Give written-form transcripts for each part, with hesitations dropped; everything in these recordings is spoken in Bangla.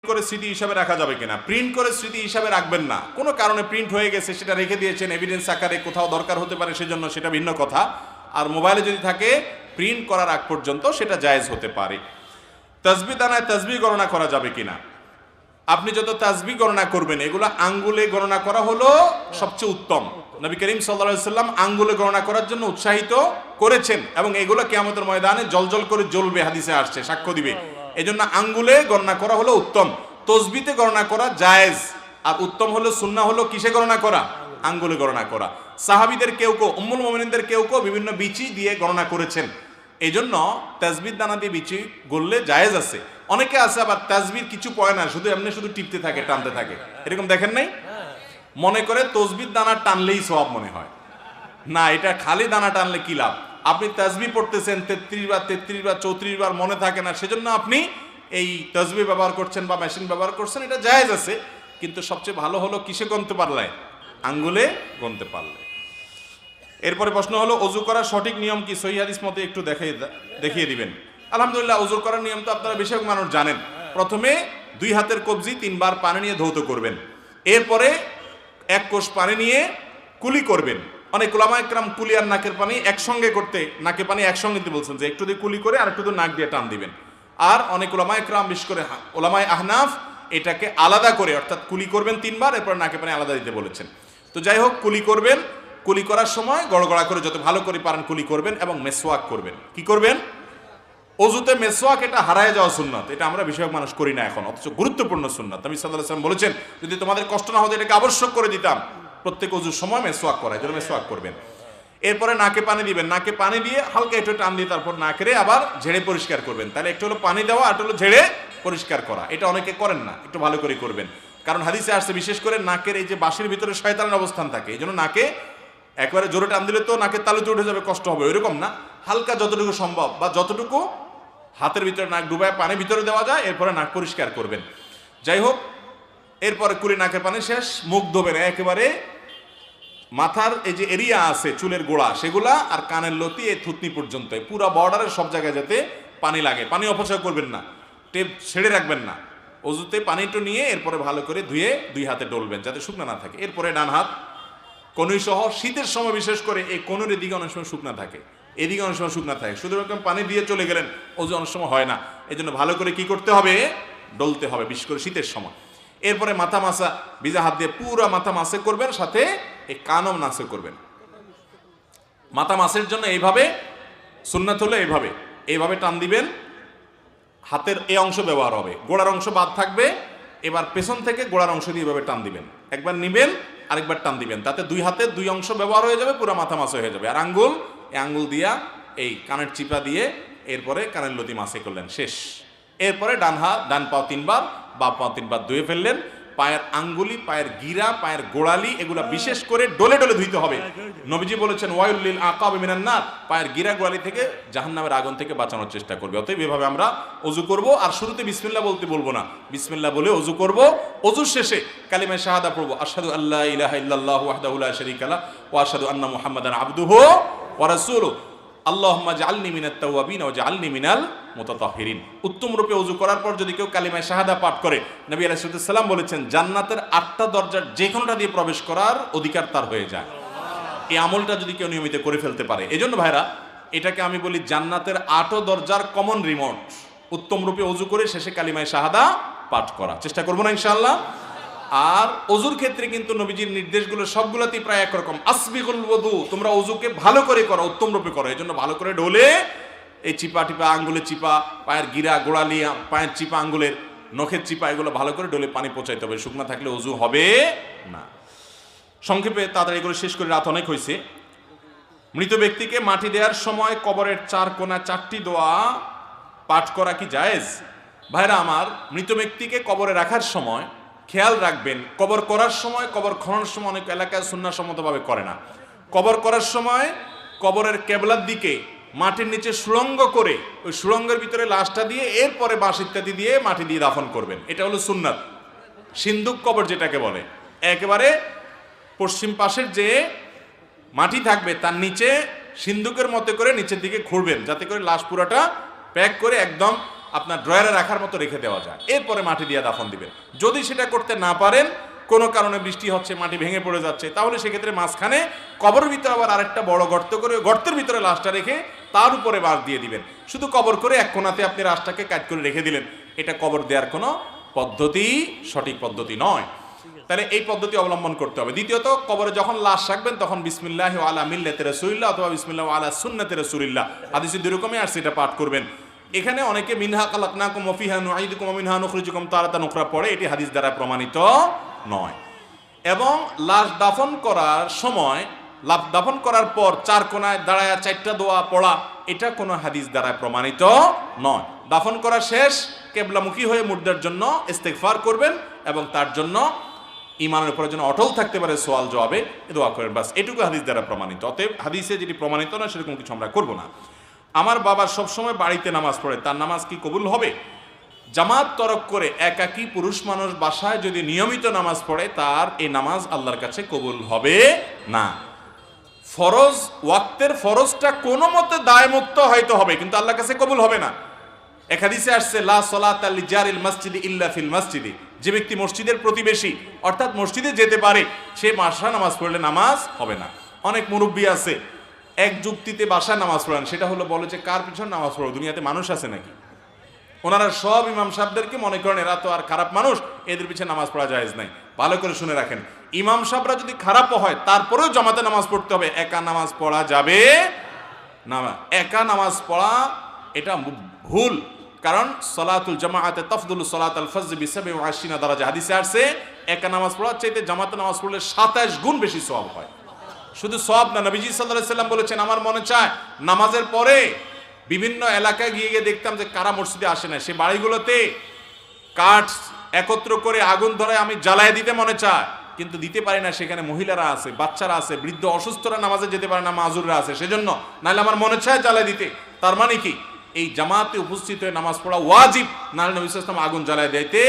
করে স্মৃতি হিসাবে রাখা যাবে কিনা। প্রিন্ট করে স্মৃতি হিসাবে রাখবেন না, কোনো কারণে প্রিন্ট হয়ে গেছে সেটা রেখে দিয়েছেন এভিডেন্স আকারে, কোথাও দরকার হতে পারে সেজন্য, সেটা ভিন্ন কথা। আর মোবাইলে যদি থাকে প্রিন্ট করার আগ পর্যন্ত সেটা জায়েজ হতে পারে। তাসবিহ দানায় তাসবিহ গণনা করা যাবে কিনা। আপনি যত তাসবিহ গণনা করবেন এগুলো আঙ্গুলে গণনা করা হলো সবচেয়ে উত্তম। নবী করিম সাল্লাল্লাহু আলাইহি সাল্লাম আঙ্গুলে গণনা করার জন্য উৎসাহিত করেছেন এবং এগুলো কিয়ামতের ময়দানে জলজল করে জ্বলবে, হাদিসে আসছে, সাক্ষ্য দিবে। এজন্য আঙ্গুলে গণনা করা হলো উত্তম। তসবিতে গণনা করা জায়েজ, আর উত্তম হলো সুন্নাহ হলো কিসে গণনা করা, আঙ্গুলে গণনা করা। সাহাবীদের কেউ কেউ, উম্মুল মুমিনিনদের কেউ কেউ বিভিন্ন বিচি দিয়ে গণনা করেছেন। এই জন্য তাসবিহ দানা দিয়ে বিচি গড়লে জায়েজ আছে। অনেকে আছে আবার তাসবিহ কিছু পয় না, শুধু এমনি শুধু টিপতে থাকে, টানতে থাকে, এরকম দেখেন নাই? মনে করে তসবিহ দানা টানলেই সওয়াব মনে হয়। না, এটা খালি দানা টানলে কি লাভ? আপনি তাসবিহ পড়তেছেন 33 বার 34 বার মনে থাকে না, সেজন্য আপনি এই তাসবিহ ব্যবহার করছেন বা মেশিন ব্যবহার করছেন, এটা জায়েজ আছে। কিন্তু সবচেয়ে ভালো হলো কিসে গণতে পারলে, আঙ্গুলে গণতে পারলে। এরপরে প্রশ্ন হলো ওযু করার সঠিক নিয়ম কি, সহিহ হাদিস মতে একটু দেখিয়ে দিবেন। আলহামদুলিল্লাহ, ওযু করার নিয়ম তো আপনারা বেশিরভাগ মানুষ জানেন। প্রথমে 2 হাতের কবজি 3 বার পানি নিয়ে ধৌত করবেন, এরপরে 1 কোষ পানি নিয়ে কুলি করবেন। অনেক উলামায়ে কেরাম কুলি আর নাকের পানি একসঙ্গে করতে, নাকে পানি একসঙ্গে দিতে বলছেন, যে একটু দিয়ে কুলি করে আর একটু দিয়ে নাক দিয়ে টান দিবেন। আর অনেক উলামায়ে কেরাম, বিশেষ করে উলামায়ে আহনাফ, এটাকে আলাদা করে, অর্থাৎ কুলি করবেন 3 বার, এরপর নাকে পানি আলাদা দিতে বলেছেন। তো যাই হোক, কুলি করবেন, কুলি করার সময় গড়গড়া করে যত ভালো করে পারেন কুলি করবেন এবং মেসওয়াক করবেন। কি করবেন? অজুতে মেসওয়াক, এটা হারায় যাওয়া সুন্নাত, এটা আমরা বেশিরভাগ মানুষ করি না এখন, অথচ গুরুত্বপূর্ণ সুন্নাত। নবী সাল্লাল্লাহু আলাইহি ওয়াসাল্লাম বলেছেন, যদি তোমাদের কষ্ট না হতো এটাকে আবশ্যক করে দিতাম, প্রত্যেক অজুর সময় মেসওয়াক করা, এজন্য মেসওয়াক করবেন। এরপরে নাকে পানি দিবেন, নাকে পানি দিয়ে হালকা একটু টান দিয়ে তারপর নাকেরে আবার ঝেড়ে পরিষ্কার করবেন। তাহলে একটু হলো পানি দেওয়া, আর একটু হলো ঝেড়ে পরিষ্কার করা। এটা অনেকে করেন না, একটু ভালো করে করবেন। কারণ হাদিসে আসছে বিশেষ করে নাকের এই যে বাঁশির ভিতরে শয়তানের অবস্থান থাকে, এই জন্য নাকে একবারে জোরে টান দিলে তো নাকের তালুতে উঠে যাবে, কষ্ট হবে, ওইরকম না, হালকা যতটুকু সম্ভব বা যতটুকু হাতের ভিতরে নাক ডুবায় পানি ভিতরে দেওয়া যায়, এরপরে নাক পরিষ্কার করবেন। যাই হোক, এরপরে কুলি নাকের পানি শেষ, মুখ ধোবেন একেবারে মাথার এই যে এরিয়া আছে চুলের গোড়া সেগুলা আর কানের লতি এই থুতনি পর্যন্ত, পুরো বর্ডারের সব জায়গায় যাতে পানি লাগে। পানি অপচয় করবেন না, টেপ ছেড়ে রাখবেন না। অজুতে পানিটা নিয়ে এরপরে ভালো করে ধুয়ে 2 হাতে ডলবেন যাতে শুকনা না থাকে। এরপরে ডান হাত কনুই সহ, শীতের সময় বিশেষ করে এই কনুর এদিকে অনেক সময় শুকনা থাকে, এদিকে অনেক সময় শুকনা থাকে, শুধু এরকম পানি দিয়ে চলে গেলেন, অজু অনেক সময় হয় না। এই জন্য ভালো করে কি করতে হবে, ডলতে হবে, বিশেষ করে শীতের সময়। এরপরে মাথা মাসা, ভিজা হাত দিয়ে পুরো মাথা মাসে করবেন, সাথে এই কানও নাসে করবেন। মাথা মাসের জন্য এইভাবে সুন্নাত হলো এইভাবে টান দিবেন, হাতের এই অংশ ব্যবহার হবে, গোড়ার অংশ বাদ থাকবে। এবার পেছন থেকে গোড়ার অংশ দিয়ে এইভাবে টান দিবেন, একবার নিবেন আরেকবার টান দিবেন, তাতে 2 হাতের 2 অংশ ব্যবহার হয়ে যাবে, পুরো মাথা মাসে হয়ে যাবে। আর আঙ্গুল, এই আঙ্গুল দিয়া এই কানের চিপা দিয়ে এরপরে কানের লতি মাসে করলেন, শেষ। এরপরে ডান পাও 3 বার, বাম পাও 3 বার ধুয়ে ফেললেন। পায়ের আঙ্গুলি, পায়ের গিরা, পায়ের গোড়ালি, এগুলা বিশেষ করে ডলে ডলে ধুইতে হবে। নবীজি বলেছেন ওয়াইল লিল আকাব মিনান নার, পায়ের গিরা গোড়ালি থেকে জাহান্নামের আগুন থেকে বাঁচানোর চেষ্টা করবে। অতএব এভাবে আমরা ওযু করব। আর শুরুতে বিসমিল্লাহ বলবো না, বিসমিল্লাহ বলে ওযু করব। ওযুর শেষে কালিমা শাহাদা পড়ব, আশহাদু আল্লা ইলাহা ইল্লাল্লাহু ওয়াহদাহু লা শারীকা লাহু ওয়া আশহাদু আন্না মুহাম্মাদান আবদুহু ওয়া রাসূলুহু আল্লাহুম্মা জাআলনি মিনাত তাওয়াবিন ওয়া জাআলনি মিনাল মুতাতাহহিরিন। উত্তম রূপে ওযু করার পর যদি কেউ কালিমা শাহাদা পাঠ করে, নবী আলাইহিস সালাম বলেছেন জান্নাতের 8টা দরজার যে কোনোটা দিয়ে প্রবেশ করার অধিকার তার হয়ে যায়। এই আমলটা যদি কেউ নিয়মিত করে ফেলতে পারে, এজন্য ভাইরা এটাকে আমি বলি জান্নাতের 8 দরজার কমন রিমোট। উত্তম রূপে ওযু করে শেষে কালিমা শাহাদা পাঠ করা চেষ্টা করব না ইনশাআল্লাহ। আর ওযুর ক্ষেত্রে কিন্তু নবীজির নির্দেশগুলো সবগুলোতেই প্রায় একরকম, আসবিগুল ওযু, তোমরা ওযুকে ভালো করে করো, উত্তম রূপে করো। এজন্য ভালো করে ঢোলে এই চিপা টিপা, আঙ্গুলের চিপা, পায়ের গিরা গোড়ালি, পায়ের চিপা, আঙ্গুলের নখের চিপা, এগুলো ভালো করে ডলে পানি পৌঁছাইতে হবে, শুকনা থাকলে ওযু হবে না। সংক্ষেপে তাড়াতাড়ি করে শেষ করে, রাত অনেক হয়েছে। মৃত ব্যক্তিকে মাটি দেওয়ার সময় কবরের 4 কোণা 4টি দোয়া পাঠ করা কি জায়েজ? ভাইরা আমার, মৃত ব্যক্তিকে কবরে রাখার সময় খেয়াল রাখবেন, কবর করার সময়, কবর খননের সময় অনেক এলাকায় সুন্নাহসম্মতভাবে করে না। কবর করার সময় কবরের কেবলার দিকে মাটির নিচে সুড়ঙ্গ করে ওই সুড়ঙ্গের ভিতরে লাশটা দিয়ে এরপরে বাঁশ ইত্যাদি দিয়ে মাটি দিয়ে দাফন করবেন, এটা হলো সুন্নাত। সিন্দুক কবর যেটাকে বলে, একেবারে পশ্চিম পাশের যে মাটি থাকবে তার নিচে সিন্দুকের মতো করে নিচের দিকে খুঁড়বেন, যাতে করে লাশ পুরাটা প্যাক করে একদম আপনার ড্রয়ারে রাখার মতো রেখে দেওয়া যায়, এরপরে মাটি দিয়ে দাফন দিবেন। যদি সেটা করতে না পারেন, কোনো কারণে বৃষ্টি হচ্ছে, মাটি ভেঙে পড়ে যাচ্ছে, তাহলে সেক্ষেত্রে মাঝখানে কবরের ভিতরে আবার আরেকটা বড় গর্ত করে গর্তের ভিতরে লাশটা রেখে তার উপরে বাঁশ দিয়ে দিবেন। শুধু কবর করে এক কোণাতে আপনি লাশটাকে কাট করে রেখে দিলেন, এটা কবর দেওয়ার কোনো পদ্ধতি, সঠিক পদ্ধতি নয়। তাহলে এই পদ্ধতি অবলম্বন করতে হবে। দ্বিতীয়ত, কবরে যখন লাশ রাখবেন তখন বিসমিল্লাহি আলা মিল্লাতি রাসূলিল্লাহ অথবা বিসমিল্লাহি আলা সুন্নাতি রাসূলিল্লাহ, হাদিসে দুই রকমই আর সেটা পাঠ করবেন। এখানে অনেকে মিনহা খালাকনাকুম ওয়া ফিহা নুঈদুকুম ওয়া মিনহা নুখরিজুকুম তারাতান উখরা পড়ে, এটি হাদিস দ্বারা প্রমাণিত নয়। এবং লাশ দাফন করার সময়, দাফন করার পর চার কোণায় দাঁড়ায় চারটা দোয়া পড়া, এটা কোনো হাদিস দ্বারা প্রমাণিত নয়। দাফন করা শেষ, কেবলামুখী হয়ে মুর্দার জন্য ইস্তেগফার করবেন এবং তার জন্য ইমানের উপরে যেন অটল থাকতে পারে সোয়াল জবাবে দোয়া করেন, বাস এটুকু হাদিস দ্বারা প্রমাণিত। অতএব হাদিসে যেটি প্রমাণিত না সেরকম কিছু আমরা করব না। আমার বাবা সবসময় বাড়িতে নামাজ পড়ে, তার নামাজ কি কবুল হবে? জামাত তরক করে একাকী পুরুষ মানুষ বাসায় যদি নিয়মিত নামাজ পড়ে, তার এই নামাজ আল্লাহর কাছে কবুল হবে না। ফরজ, ওয়াক্তের ফরজটা কোনো মতে দায়মুক্ত হয়তো হবে, কিন্তু আল্লাহর কাছে কবুল হবে না। এক হাদিসে আসছে লা সালাতা লিজারিল মসজিদি ইল্লা ফিল মসজিদি, যে ব্যক্তি মসজিদের প্রতিবেশী অর্থাৎ মসজিদে যেতে পারে, সে বাসায় নামাজ পড়লে নামাজ হবে না। অনেক মুরব্বী আছে এক যুক্তিতে বাসায় নামাজ পড়েন, সেটা হলো বলে যে কার পিছনে নামাজ পড়ো, দুনিয়াতে মানুষ আছে নাকি? ওনারা সব ইমাম সাহেবদেরকে মনে করেন এরা তো আর খারাপ মানুষ, এদের পিছনে নামাজ পড়া জায়েজ নাই। ভালো করে শুনে রাখেন, ইমাম সাহেবরা যদি খারাপও হয় তারপরেও জামাতে নামাজ পড়তে হবে, একা নামাজ পড়া যাবে না। একা নামাজ পড়া এটা ভুল, কারণ সলাতুল জামাআতে তাফদুলু সলাতাল ফজর বি87 দারাজা, হাদিসে আসছে একা নামাজ পড়ার চাইতে জামাতে নামাজ পড়লে 27 গুণ বেশি সওয়াব হয়। শুধু সওয়াব না, নবীজি সাল্লাল্লাহু আলাইহি সাল্লাম বলেছেন, আমার মনে চায় নামাজের পরে বিভিন্ন এলাকায় গিয়ে গিয়ে দেখতাম যে কারা মসজিদে আসে না, সে বাড়িগুলোতে কাঠ একত্র করে আগুন ধরে আমি জ্বালায় দিতে মনে চায়, কিন্তু দিতে পারি না, সেখানে মহিলারা আছে, বাচ্চারা আছে, বৃদ্ধ অসুস্থরা নামাজে যেতে পারে না, মাজুররা আছে, সেজন্য নাহলে আমার মনে চায় জ্বালায় দিতে। তার মানে কি, এই জামাতে উপস্থিত হয়ে নামাজ পড়া ওয়াজিব, নাহলে নবী সাল্লাল্লাহু আলাইহি ওয়াসাল্লাম আগুন জ্বালায় দিতে,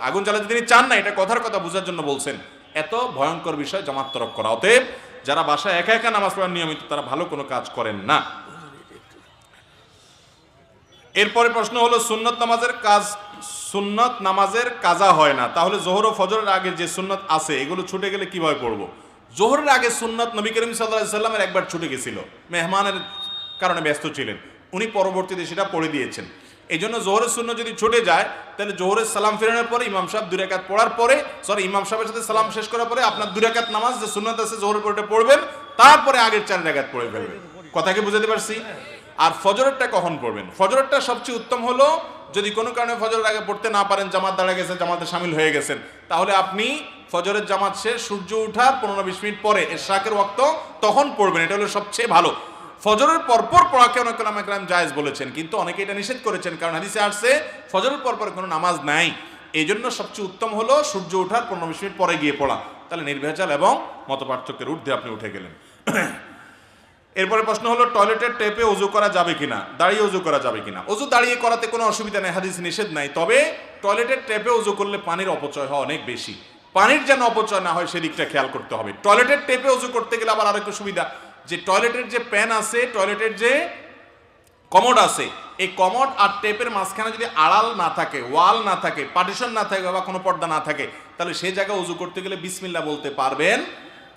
আগুন জ্বালাতে তিনি চান না, এটা কথার কথা বোঝার জন্য বলছেন। এত ভয়ঙ্কর বিষয় জামাত তরক করা। অতএব যারা বাসায় একা একা নামাজ পড়ার নিয়মিত, তারা ভালো কোনো কাজ করেন না। এরপরে প্রশ্ন হলো সুন্নত নামাজের কাজ, সুন্নত নামাজের কাজা হয় না, তাহলে জোহর ও ফজরের আগে যে সুন্নত আছে এগুলো ছুটে গেলে কিভাবে পড়বো? জোহরের আগে সুন্নত নবী করিম সাল্লাল্লাহু আলাইহি সাল্লামের একবার ছুটে গেছিল, মেহমানের কারণে ব্যস্ত ছিলেন, উনি পরবর্তীতে সেটা পড়ে দিয়েছেন। এই জন্য জোহরের সুন্নত যদি ছুটে যায়, তাহলে জোহরের সালাম ফেরানোর পরে ইমাম সাহেব 2 রাকাত পড়ার পরে, ইমাম সাহেবের সাথে সালাম শেষ করার পরে আপনার 2 রাকাত নামাজ যে সুন্নত আছে জোহরের পরে পড়বেন, তারপরে আগের 4 রাকাত পড়ে ফেলবেন। কথা কি বুঝাতে পারছি? আর ফজরেরটা কখন পড়বেন? ফজরেরটা সবচেয়ে উত্তম হলো, যদি কোনো কারণে ফজরের আগে পড়তে না পারেন, জামাত দাঁড়া গেছে, জামাতে শামিল হয়ে গেছেন, তাহলে আপনি ফজরের জামাত শেষ সূর্য ওঠার 15-20 মিনিট পরে ইশরাকের ওয়াক্ত তখন পড়বেন, এটা হলো সবচেয়ে ভালো। ফজরের পরপর পড়াকে অনেক ওলামা কেরাম জায়েজ বলেছেন, কিন্তু অনেকে এটা নিষেধ করেছেন, কারণ হাদিসে আসছে ফজরের পরপর কোনো নামাজ নাই। এই জন্য সবচেয়ে উত্তম হলো সূর্য ওঠার 15-20 মিনিট পরে গিয়ে পড়া, তাহলে নির্ভেজাল এবং মতপার্থক্যের ঊর্ধ্বে আপনি উঠে গেলেন। এরপরে প্রশ্ন হলো টয়লেটের টেপে ওযু করা যাবে কিনা, দাঁড়িয়ে ওযু করা যাবে কিনা? ওযু দাঁড়িয়ে করাতে কোনো অসুবিধা নেই, হাদিস নিষেধ নাই। তবে টয়লেটের টেপে ওযু করলে পানির অপচয় হয় অনেক বেশি, পানির যেন অপচয় না হয় সেদিকটা খেয়াল করতে হবে। টয়লেটের টেপে ওযু করতে গেলে আবার আরেকটু সুবিধা, যে টয়লেটের যে প্যান আছে, টয়লেটের যে কমোড আছে, এই কমোড আর টেপের মাঝখানে যদি আড়াল না থাকে, ওয়াল না থাকে, পার্টিশন না থাকে বা কোনো পর্দা না থাকে, তাহলে সেই জায়গায় ওযু করতে গেলে বিসমিল্লাহ বলতে পারবেন,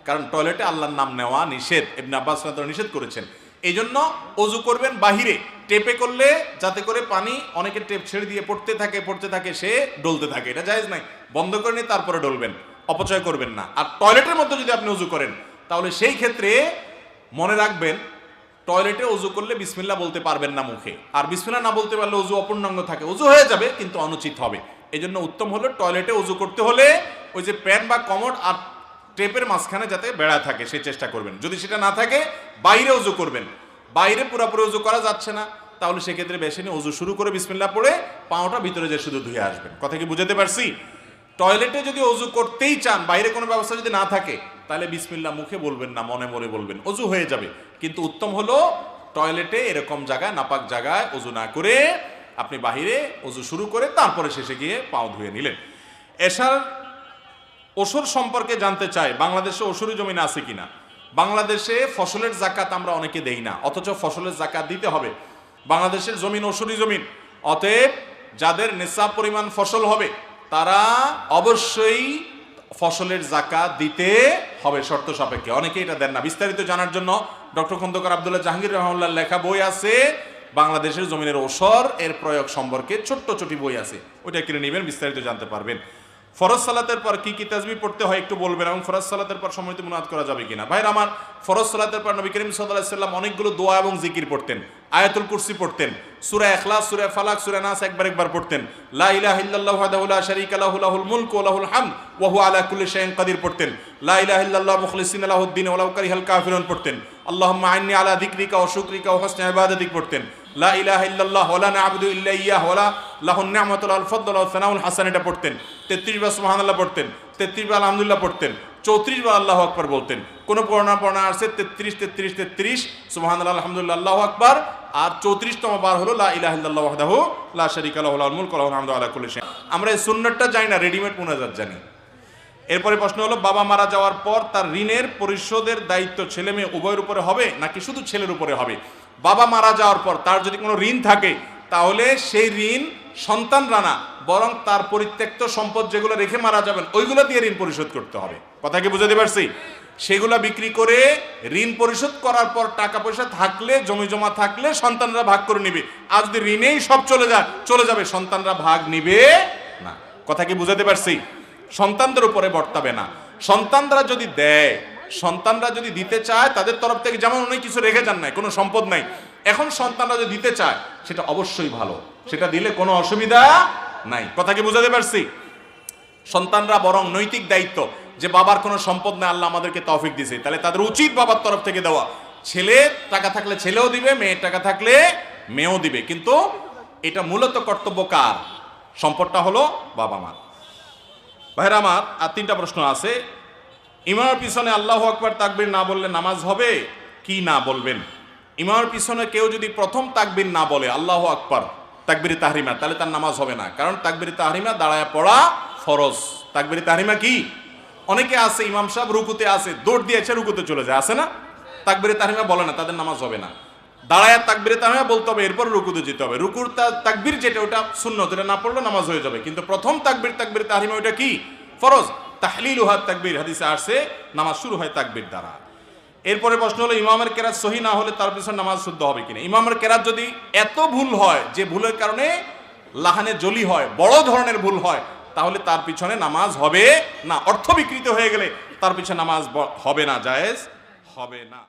কারণ টয়লেটে আল্লাহর নাম নেওয়া নিষেধ, ইবনে আব্বাস রাদিয়াল্লাহু নিষেধ করেছেন। এই জন্য ওযু করবেন বাহিরে, টেপে করলে যাতে করে পানি অনেকের টেপ ছেড়ে দিয়ে পড়তে থাকে সে ডলতে থাকে, এটা জায়েজ নাই। বন্ধ করে নিয়ে তারপরে ডলবেন, অপচয় করবেন না। আর টয়লেটের মধ্যে যদি আপনি ওযু করেন, তাহলে সেই ক্ষেত্রে মনে রাখবেন, টয়লেটে ওযু করলে বিসমিল্লাহ বলতে পারবেন না মুখে, আর বিসমিল্লাহ না বলতে পারলে ওযু অপূর্ণাঙ্গ থাকে, ওযু হয়ে যাবে কিন্তু অনুচিত হবে। এই জন্য উত্তম হলো টয়লেটে ওযু করতে হলে ওই যে প্যান বা কমোড আর টেপের মাঝখানে যাতে বেড়া থাকে সেই চেষ্টা করবেন। যদি সেটা না থাকে, বাইরে ওযু করবেন। বাইরে পুরোপুরি ওযু করা যাচ্ছে না, তাহলে সেক্ষেত্রে বেশিনে ওযু শুরু করে বিসমিল্লাহ পড়ে পাওটা ভিতরে যে শুধু ধুয়ে আসবেন। কথা কি বুঝাতে পারছি? টয়লেটে যদি ওযু করতেই চান, বাইরে কোনো ব্যবস্থা যদি না থাকে, তাহলে বিসমিল্লাহ মুখে বলবেন না, মনে মনে বলবেন, ওযু হয়ে যাবে। কিন্তু উত্তম হলো টয়লেটে এরকম জায়গায়, নাপাক জায়গায় ওযু না করে আপনি বাহিরে ওযু শুরু করে তারপরে শেষে গিয়ে পাও ধুয়ে নিলেন। এশার ওসর সম্পর্কে জানতে চাই, বাংলাদেশে ওসরি জমিন আছে কিনা? বাংলাদেশে ফসলের জাকাত আমরা অনেকে দেই না, অথচ ফসলের জাকাত দিতে হবে। বাংলাদেশের জমিন ওসরি জমিন, অতএব যাদের নিসাব পরিমাণ ফসল হবে তারা অবশ্যই ফসলের যাকাত দিতে হবে শর্ত সাপেক্ষে। অনেকে এটা দেন না। বিস্তারিত জানার জন্য ডক্টর খন্দকার আব্দুল্লাহ জাহাঙ্গীর রহমাল্লাহ লেখা বই আছে বাংলাদেশের জমিনের ওসর এর প্রয়োগ সম্পর্কে, ছোট্ট ছোটি বই আছে, ওইটা কিনে নেবেন, বিস্তারিত জানতে পারবেন। ফরজ সালাতের পর কি কি তাসবিহ পড়তে হয় একটু বলবেন, এবং ফরজ সালাতের পর সময়তে মুনাজাত করা যাবে কিনা। ভাইরা আমার, ফরজ সালাতের পর নবী করিম সাল্লাল্লাহু আলাইহি ওয়াসাল্লাম অনেকগুলো দোয়া এবং জিকির পড়তেন। আয়াতুল কুরসি পড়তেন, সূরা ইখলাস, সূরা ফালাক, সূরা নাস একবার পড়তেন। লা ইলাহা ইল্লাল্লাহু ওয়াহদাহু লা শারীকা লাহু লাহুল মুলকু ওয়া লাহুল হামদ ওয়া হুয়া আলা কুল্লি শাইইন কাদির পড়তেন। লা ইলাহা ইল্লাল্লাহু মুখলিসিনা লাহুদ-দ্বীন ওয়া লাউ কারিহাল কাফিরুন পড়তেন। আল্লাহুম্মা আইন্নি আলা যিকরিকা ওয়া শুকরিকা ওয়া হুসনি ইবাদাতিক পড়তেন। লা ইলাহা ইল্লাল্লাহু ওয়া লা না'বুদু ইল্লা ইয়্যাহু ওয়া লাহুন নি'মাতু ওয়াল ফাদলু ওয়াস সানাউল হাসান এটা পড়তেন। 33 বার সুবহানাল্লাহ পড়তেন, 33 বার আলহামদুলিল্লাহ পড়তেন, 34 বার আল্লাহু আকবার বলতেন। কোন পড়না আছে 33 সুবহানাল্লাহ আলহামদুলিল্লাহ আল্লাহু আকবার, আর 34তম বার হলো লা ইলাহা ইল্লাল্লাহু ওয়াহদাহু লা শারীকা লাহু লাহুল মুলকু ওয়া লাহুল হামদু আলা কুল্লি শাইইন। আমরা এই সুন্নাতটা জানি না, রেডিমেড মুনাজাত জানি। এরপরে প্রশ্ন হলো, বাবা মারা যাওয়ার পর তার ঋণের পরিশোধের দায়িত্ব ছেলে মেয়ে উভয়ের উপরে হবে নাকি শুধু ছেলের উপরে হবে? বাবা মারা যাওয়ার পর তার যদি কোনো ঋণ থাকে তাহলে সেই ঋণ সন্তানরা না, বরং তার পরিত্যক্ত সম্পদ যেগুলো রেখে মারা যাবেন ওইগুলো দিয়ে ঋণ পরিশোধ করতে হবে। কথা কি বুঝাতে পারছি? সেগুলা বিক্রি করে ঋণ পরিশোধ করার পর টাকা পয়সা থাকলে, জমি জমা থাকলে সন্তানরা ভাগ করে নিবে। আর যদি ঋণেই সব চলে যাবে সন্তানরা ভাগ নিবে না। কথা কি বুঝাতে পারছি? সন্তানদের উপরে বর্তাবে না। সন্তানরা যদি দেয়, সন্তানরা যদি দিতে চায় তাদের তরফ থেকে, যেমন অনেক কিছু রেখে যান নাই, কোনো সম্পদ নাই, এখন সন্তানরা যদি দিতে চায় সেটা অবশ্যই ভালো, সেটা দিলে কোনো অসুবিধা নাই। কথা কি বুঝাতে পারছি? সন্তানরা বরং নৈতিক দায়িত্ব, যে বাবার কোনো সম্পদ নাই, আল্লাহ আমাদেরকে তৌফিক দিয়েছে, তাহলে তাদের উচিত বাবার তরফ থেকে দেওয়া। ছেলে টাকা থাকলে ছেলেও দিবে, মেয়ের টাকা থাকলে মেয়েও দিবে, কিন্তু এটা মূলত কর্তব্য কার? সম্পদটা হলো বাবা মার। ভাইরা আমার, আর 3টা প্রশ্ন আছে। ইমামের পিছনে আল্লাহু আকবার তাকবীর না বললে নামাজ হবে কি না বলবেন? ইমামের পিছনে কেউ যদি প্রথম তাকবীর না বলে আল্লাহু আকবার তাকবীরে তাহরিমা, তাহলে তার নামাজ হবে না, কারণ তাকবীরে তাহরিমা দাঁড়ায় পড়া ফরজ। তাকবীরে তাহরিমা কি? অনেকে আছে ইমাম সাহেব রুকুতে আছে, দৌড় দিয়েছে রুকুতে চলে যায়, আছে না? তাকবীরে তাহরিমা বলে না, তাদের নামাজ হবে না। দাঁড়ায় তাকবীরে তাহরিমা বলতে হবে, এরপর রুকুতে যেতে হবে। রুকুর তাকবীর যেটা, ওটা সুন্নত, এটা না পড়লে নামাজ হয়ে যাবে, কিন্তু প্রথম তাকবীরে তাহরিমা ওটা কি? ফরজ। তাহলিলুহা তাকবীর, হাদিসে আসছে নামাজ শুরু হয় তাকবীর দ্বারা। এরপরে প্রশ্ন হলো, ইমামের কেরাত সহি না হলে তার পিছনে নামাজ শুদ্ধ হবে কিনা? ইমামের কেরাত যদি এত ভুল হয় যে ভুলের কারণে লাহানে জলি হয়, বড় ধরনের ভুল হয়, তাহলে তার পিছনে নামাজ হবে না। অর্থ বিকৃত হয়ে গেলে তার পিছনে নামাজ হবে না, জায়েজ হবে না।